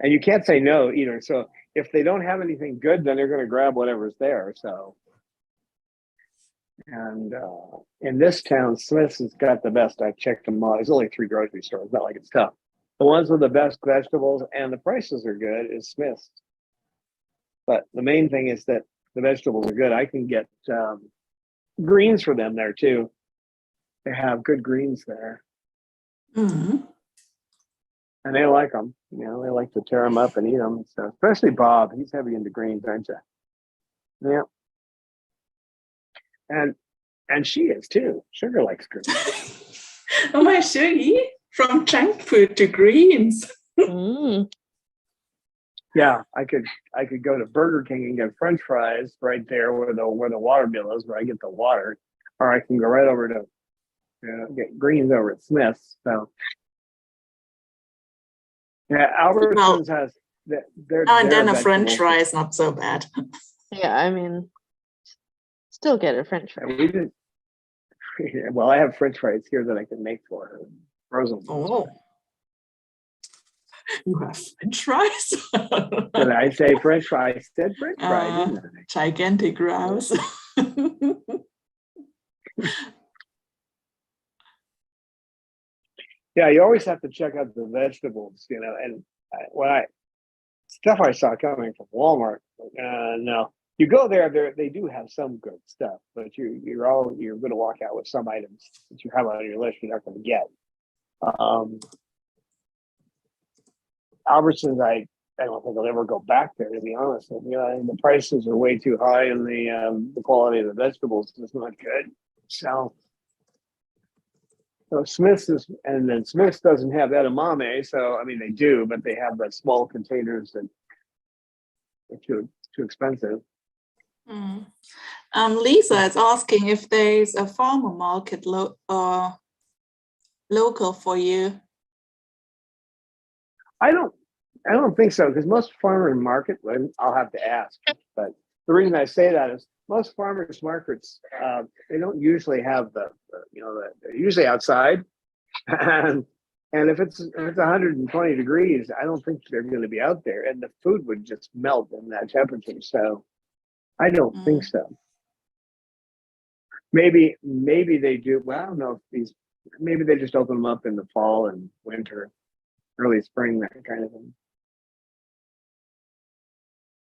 And you can't say no either. So if they don't have anything good, then they're going to grab whatever's there. So. And in this town, Smith's has got the best. I checked them all. There's only 3 grocery stores. Not like it's tough. The ones with the best vegetables and the prices are good is Smith's. But the main thing is that the vegetables are good. I can get greens for them there too. They have good greens there. And they like them. You know, they like to tear them up and eat them. So especially Bob, he's heavy into greens, aren't you? Yeah. And she is too. Sugar likes greens. Oh my Sugi, from junk food to greens. Yeah, I could go to Burger King and get French fries right there where the water bill is, where I get the water, or I can go right over to get greens over at Smith's. So yeah, Albertsons has their and then a vegetables. French fry is not so bad. Yeah, I mean, still get a French fry. We did. Well, I have French fries here that I can make for her. Frozen. Oh, you have French fries? Did I say French fries? I said French fries, didn't I? Gigantic rouse. Yeah, you always have to check out the vegetables, you know. And stuff I saw coming from Walmart, no. You go there, they do have some good stuff, but you're going to walk out with some items that you have on your list you're not going to get. Albertsons, I don't think I'll ever go back there, to be honest with you. And the prices are way too high, and the quality of the vegetables is not good. So Smith's and then Smith's doesn't have edamame, so I mean they do, but they have the small containers that are too expensive. Mm. Lisa is asking if there's a farmer market local for you. I don't think so, because most farmer market, I'll have to ask, but the reason I say that is most farmers markets, they don't usually have they're usually outside, and if it's 120 degrees, I don't think they're going to be out there, and the food would just melt in that temperature. So I don't think so. Maybe they do. Well, I don't know if maybe they just open them up in the fall and winter, early spring, that kind of thing.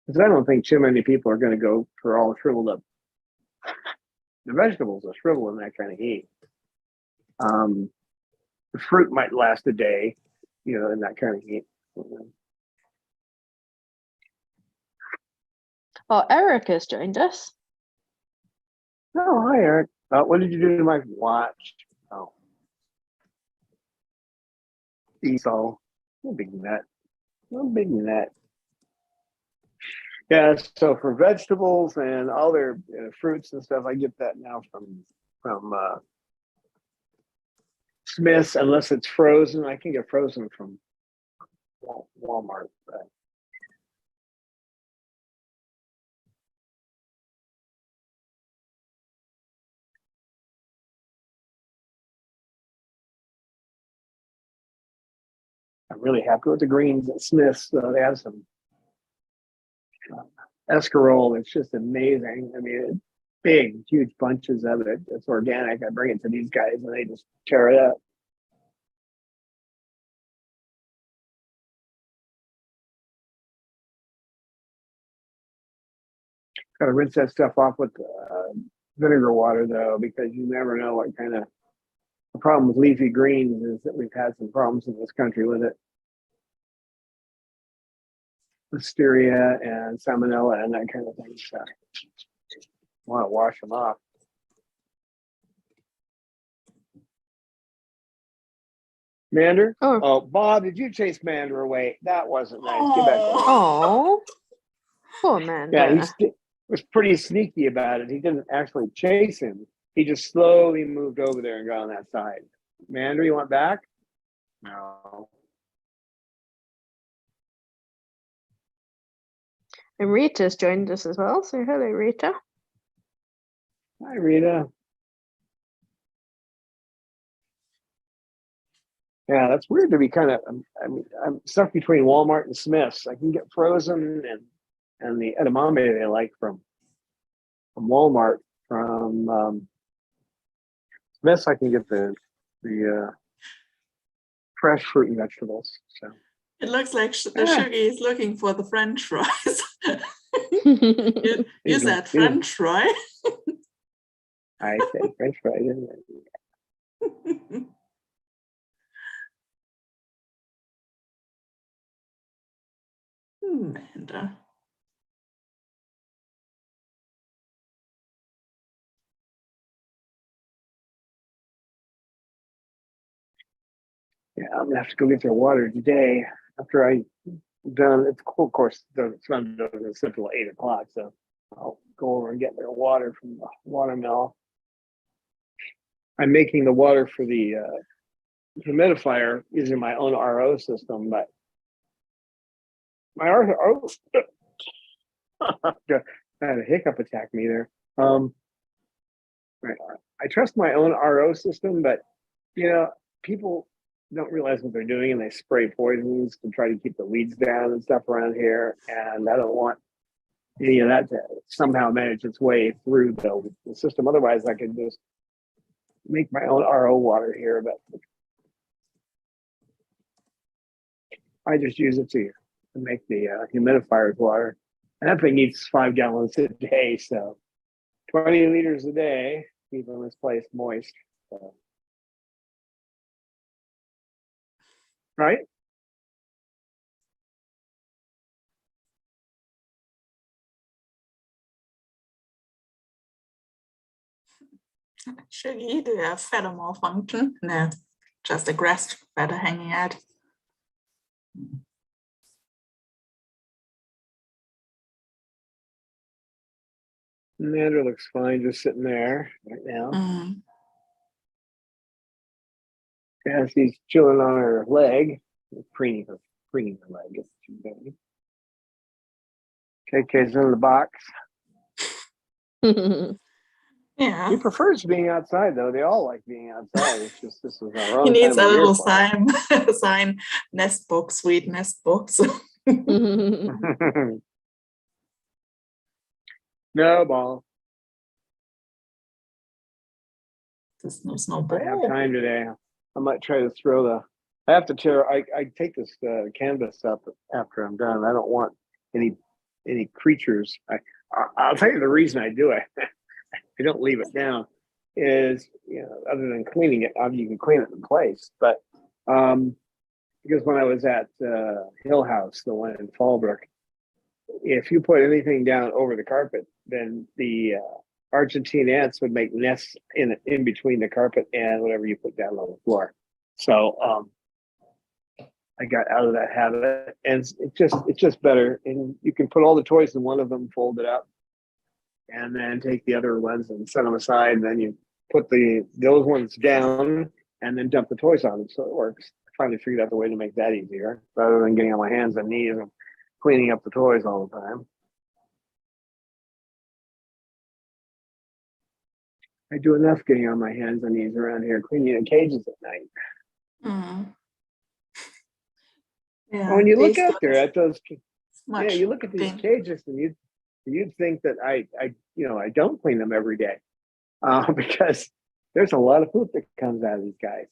Because I don't think too many people are going to go for all shriveled up. The vegetables will shrivel in that kind of heat. The fruit might last a day, in that kind of heat. Oh, Eric has joined us. Oh, hi, Eric. What did you do to my watch? Oh, Esau. No big nut. No big nut. Yeah, so for vegetables and other fruits and stuff, I get that now from Smith's, unless it's frozen. I can get frozen from Walmart. But I'm really happy with the greens at Smith's. They have some escarole. It's just amazing. I mean, big, huge bunches of it. It's organic. I bring it to these guys and they just tear it up. Got to rinse that stuff off with vinegar water, though, because you never know what kind of. The problem with leafy greens is that we've had some problems in this country with it. Listeria and salmonella and that kind of thing. So I want to wash them off. Mander? Oh, Bob, did you chase Mander away? That wasn't nice. Get back there. Oh, poor man. Yeah, he was pretty sneaky about it. He didn't actually chase him. He just slowly moved over there and got on that side. Mander, you want back? No. And Rita's joined us as well. So hello, Rita. Hi, Rita. Yeah, that's weird to be kind of. I'm stuck between Walmart and Smith's. I can get frozen and the edamame they like from Walmart. From Smith's, I can get the fresh fruit and vegetables. So it looks like the sugar is looking for the French fries. you said French fry. I said French fries, didn't I? Amanda. Yeah, I'm gonna have to go get their water today after I done. It's cool, of course. It's not done until 8 o'clock, so I'll go over and get their water from the water mill. I'm making the water for the humidifier using my own RO system, but my RO had a hiccup attack me there. I trust my own RO system, but people don't realize what they're doing and they spray poisons to try to keep the weeds down and stuff around here. And I don't want any of that to somehow manage its way through the system. Otherwise, I could just make my own RO water here, but I just use it to make the humidifiers water. And that thing needs 5 gallons a day, so 20 liters a day, keeping this place moist. So. Right? Should you do a feather malfunction? No, just a grass feather hanging out. Amanda looks fine just sitting there right now. Mm. Cassie's chilling on her leg, preening her leg. It's too big. KK's in the box. Yeah, He prefers being outside, though. They all like being outside. It's just this is our he own needs time a of year little for him. sign nest box, sweet nest box. No ball. There's no I have snowball. time today. I might try to throw the. I have to tear. I take this canvas up after I'm done. I don't want any creatures. I'll tell you the reason I do it. I don't leave it down. Is other than cleaning it, you can clean it in place. But because when I was at Hill House, the one in Fallbrook, if you put anything down over the carpet, then the Argentine ants would make nests in between the carpet and whatever you put down on the floor. So I got out of that habit, and it's just better. And you can put all the toys in one of them, fold it up, and then take the other ones and set them aside. And then you put those ones down, and then dump the toys on them. So it works. I finally figured out the way to make that easier, rather than getting on my hands and knees and cleaning up the toys all the time. I do enough getting on my hands and knees around here cleaning the cages at night. Mm. Yeah, When you look these out there days at those, much you look at these clean. cages and you'd think that I don't clean them every day, because there's a lot of poop that comes out of these guys,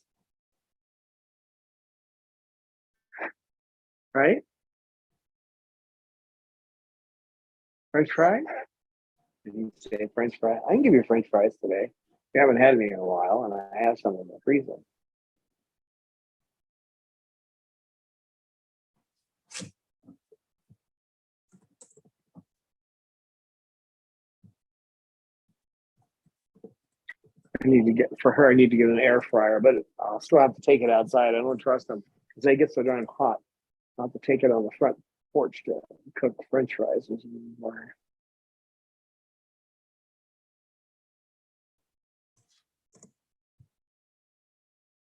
right? French fry? Did you say French fry? I can give you French fries today. We haven't had any in a while, and I have some in the freezer. I need to get an air fryer, but I'll still have to take it outside. I don't trust them because they get so darn hot. I'll have to take it on the front porch to cook French fries.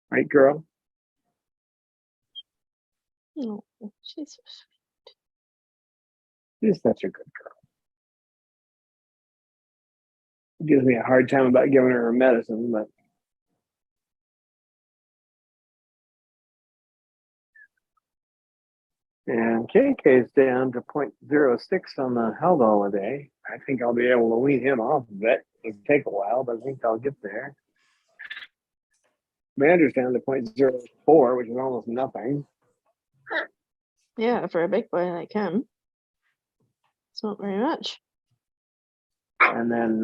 Right, girl? Oh, she's so sweet. She's such a good girl. She gives me a hard time about giving her medicine, but and KK is down to 0.06 on the Haldol a day. I think I'll be able to wean him off of it. It'll take a while, but I think I'll get there. Amanda's down to 0.04, which is almost nothing. Yeah, for a big boy like him, it's not very much. And then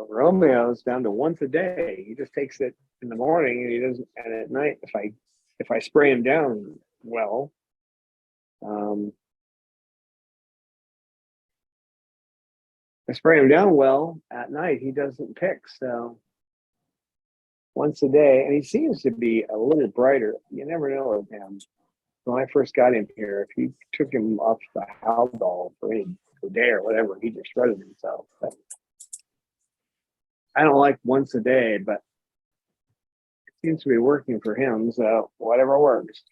Romeo's down to once a day. He just takes it in the morning, and he doesn't. And at night, if I spray him down well, I spray him down well at night, he doesn't pick. So once a day, and he seems to be a little brighter. You never know with him. When I first got him here, if you took him off the Haldol for a day or whatever, he just shredded himself. But I don't like once a day, but it seems to be working for him. So whatever works.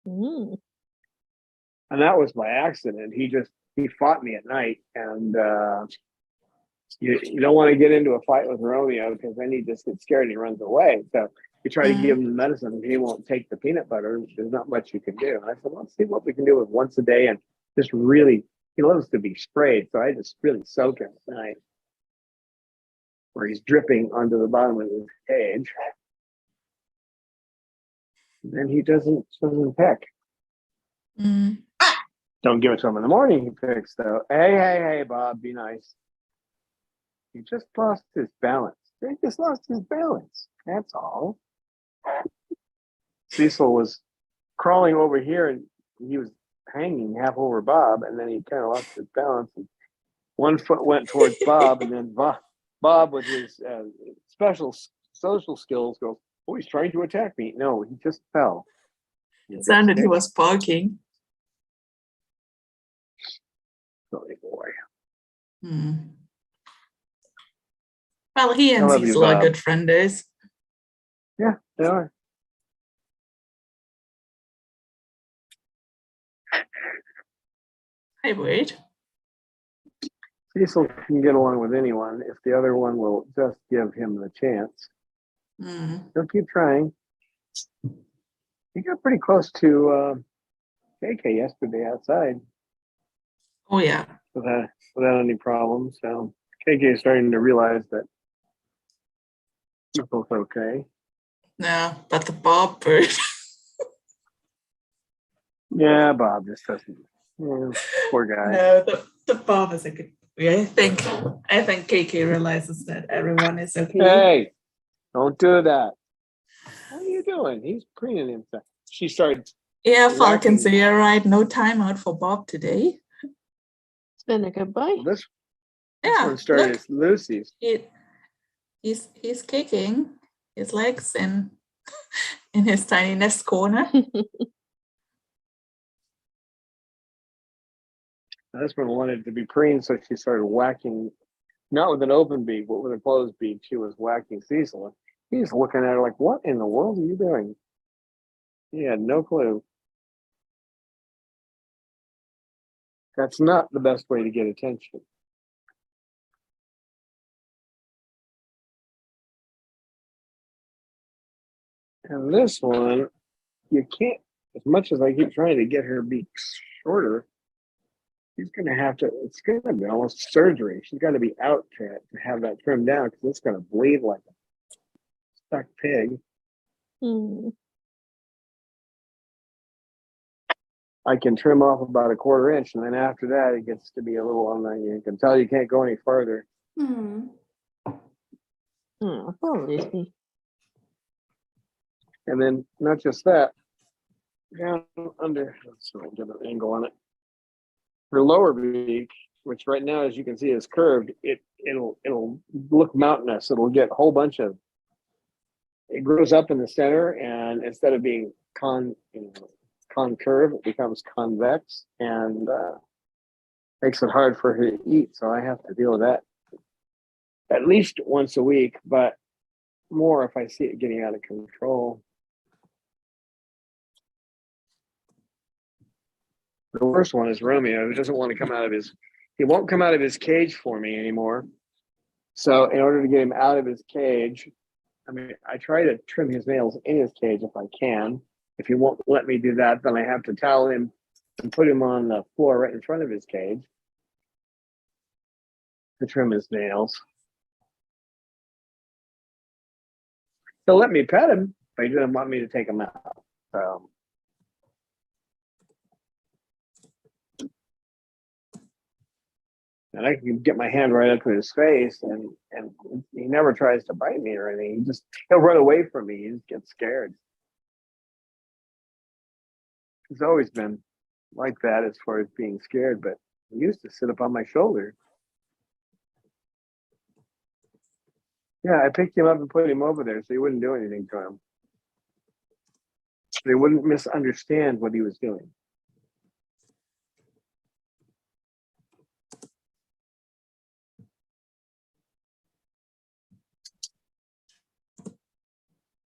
Mm. And that was by accident. He fought me at night, and you don't want to get into a fight with Romeo because then he just gets scared and he runs away. So you try to give him the medicine and he won't take the peanut butter. There's not much you can do. And I said, let's see what we can do with once a day, and just really, he loves to be sprayed. So I just really soak him at night where he's dripping onto the bottom of his cage. And then he doesn't pick. Mm. Don't give it to him in the morning. He picks though. Hey, Bob, be nice. He just lost his balance. He just lost his balance. That's all. Cecil was crawling over here, and he was hanging half over Bob, and then he kind of lost his balance. And one foot went towards Bob, and then Bob, with his special social skills, goes, "Oh, he's trying to attack me." No, he just fell. It sounded he was barking. Silly boy. Hmm. Well, he I and love you, Cecil are Bob. good friends. Yeah, they are. Hi, Wade. Cecil can get along with anyone if the other one will just give him the chance. Hmm. He'll keep trying. He got pretty close to KK yesterday outside Oh, yeah. without any problems. So KK is starting to realize that we're both okay. No, but the Bob bird. Yeah, Bob just doesn't. Yeah, poor guy. No, the Bob is a good. I think KK realizes that everyone is okay. Hey, don't do that. What are you doing? He's preening himself. She started. Yeah, Falcon, so whacking. you're right. No timeout for Bob today. It's been a good boy. Well, this Yeah, one started look, as Lucy's. he's kicking his legs in his tiny nest corner. This one wanted to be preened, so she started whacking, not with an open beak, but with a closed beak. She was whacking Cecil. He's looking at her like, "What in the world are you doing?" He had no clue. That's not the best way to get attention. And this one, you can't, as much as I keep trying to get her beak shorter, she's going to have to, it's going to be almost surgery. She's got to be out to have that trimmed down because it's going to bleed like a stuck pig. Hmm. I can trim off about a 1/4 inch, and then after that, it gets to be a little on the, you can tell you can't go any further. Hmm. Oh, poor Lucy. And then not just that, down under, let's see, get an angle on it. Her lower beak, which right now, as you can see, is curved. It'll look mountainous. It'll get a whole bunch of. It grows up in the center, and instead of being concurve, it becomes convex, and makes it hard for her to eat. So I have to deal with that at least once a week, but more if I see it getting out of control. The worst one is Romeo, who doesn't want to come out of his. He won't come out of his cage for me anymore. So in order to get him out of his cage, I mean, I try to trim his nails in his cage if I can. If he won't let me do that, then I have to towel him and put him on the floor right in front of his cage to trim his nails. He'll let me pet him, but he doesn't want me to take him out. So and I can get my hand right up to his face, and he never tries to bite me or anything. He'll run away from me. He just gets scared. He's always been like that as far as being scared, but he used to sit up on my shoulder. Yeah, I picked him up and put him over there so he wouldn't do anything to him. They wouldn't misunderstand what he was doing.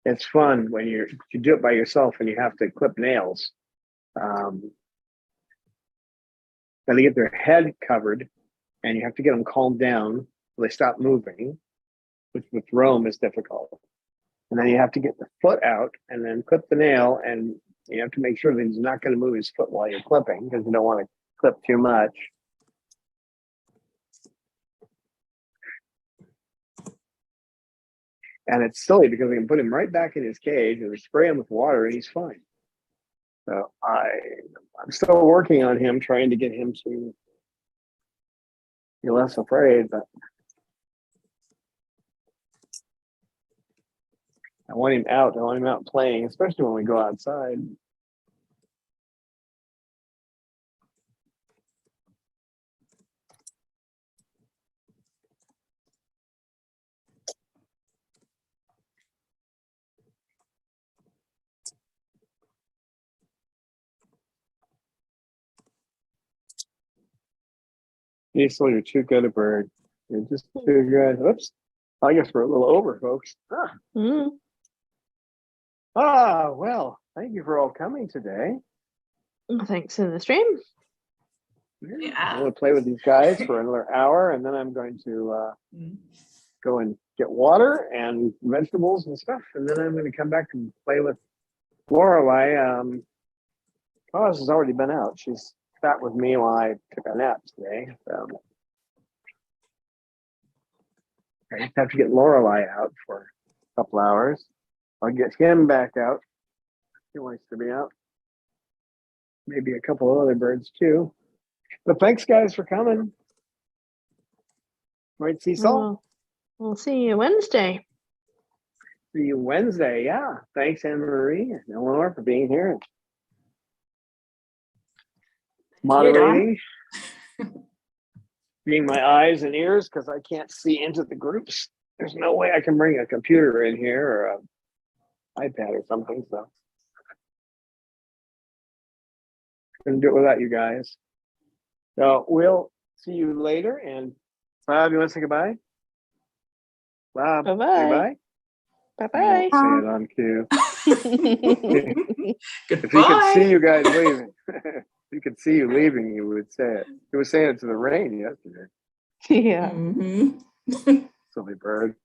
It's fun when you do it by yourself and you have to clip nails. Got to get their head covered, and you have to get them calmed down so they stop moving, which with Rome is difficult. And then you have to get the foot out and then clip the nail, and you have to make sure that he's not going to move his foot while you're clipping because you don't want to clip too much. And it's silly because we can put him right back in his cage and spray him with water and he's fine. So I'm still working on him, trying to get him to be less afraid, but I want him out. I want him out playing, especially when we go outside. Cecil, you're too good a bird. You're just too good. Oops. I guess we're a little over, folks. Mm. Well, thank you for all coming today. Thanks for the stream. I'm Yeah. going to play with these guys for another hour, and then I'm going to Mm. go and get water and vegetables and stuff, and then I'm going to come back and play with Lorelai. Cause has already been out. She's sat with me while I took a nap today. So I just have to get Lorelai out for a couple hours. I'll get him back out. He wants to be out. Maybe a couple of other birds too. But thanks, guys, for coming. Right, Cecil? Well, we'll see you Wednesday. See you Wednesday. Yeah. Thanks, Anne Marie and Eleanor, for being here and moderating. Being my eyes and ears because I can't see into the groups. There's no way I can bring a computer in here or an iPad or something. So couldn't do it without you guys. So we'll see you later. And Bob, you want to say goodbye? Bob, say Bye-bye. bye. Bye-bye. Say it on cue. If he could Goodbye. see you guys leaving, if he could see you leaving, he would say it. He was saying it to the rain yesterday. Yeah. Mhm. Silly bird.